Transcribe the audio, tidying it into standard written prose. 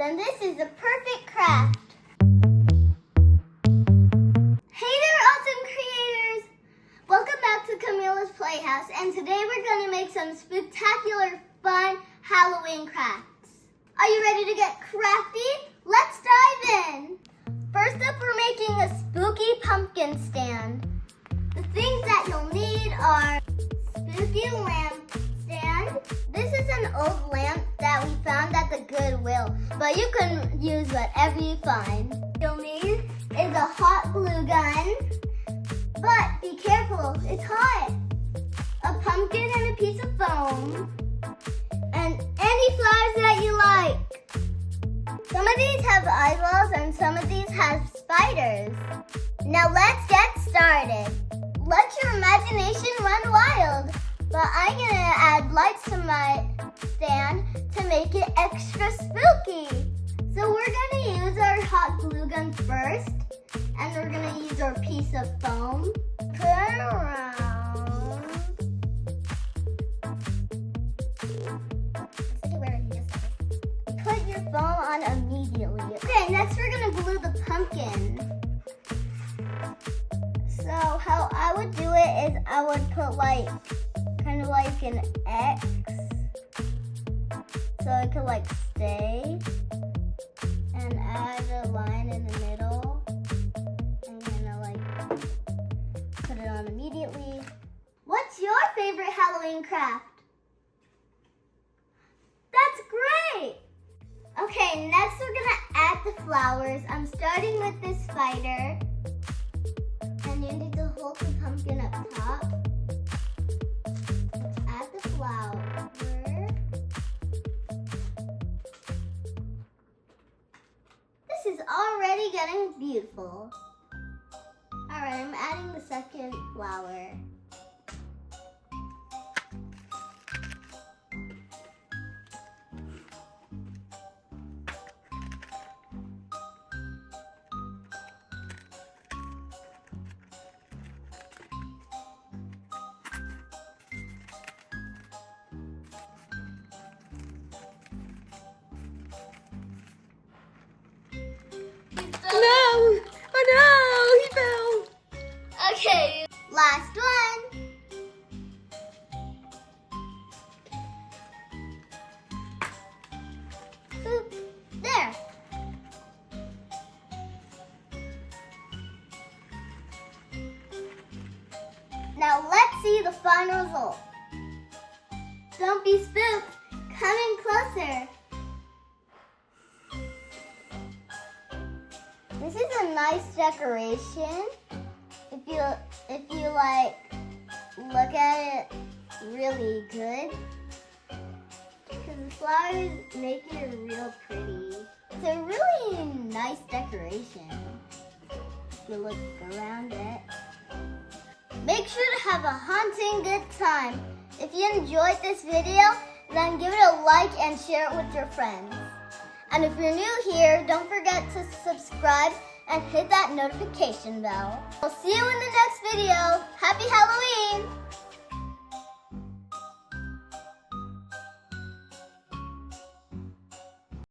then this is the perfect craft. Hey there, awesome creators! Welcome back to Camila's Playhouse, and today we're going to make some spectacular, fun Halloween crafts. Are you ready to get crafty? Let's dive in! First up, we're making a spooky pumpkin stand. The things that you'll need are spooky lamp stand. This is an old lamp that we found at the Goodwill, but you can use whatever you find. You'll need is a hot glue gun, but be careful, it's hot. A pumpkin and a piece of foam, and any flowers that you like. Some of these have eyeballs and some of these have spiders. Now let's get started. Let your imagination run wild. But I'm going to add lights to my stand to make it extra spooky. So we're going to use our hot glue gun first. And we're going to use our piece of foam. Turn around. Put your foam on immediately. Okay, next we're going to glue the pumpkin. So how I would do it is I would put kind of like an X, so it could stay, and add a line in the middle, and put it on immediately. What's your favorite Halloween craft? That's great! Okay, next we're gonna add the flowers. I'm starting with this spider, and you need to hold the pumpkin up top. Add the flower. This is already getting beautiful. Alright, I'm adding the second flower. No! Oh no! He fell! Okay, last one. Boop. There. Now let's see the final result. Don't be spooked. Come in closer. This is a nice decoration. If you look at it really good, because the flowers make it real pretty. It's a really nice decoration. If you look around it, make sure to have a haunting good time. If you enjoyed this video, then give it a like and share it with your friends. And if you're new here, don't forget to subscribe and hit that notification bell. I'll see you in the next video. Happy Halloween!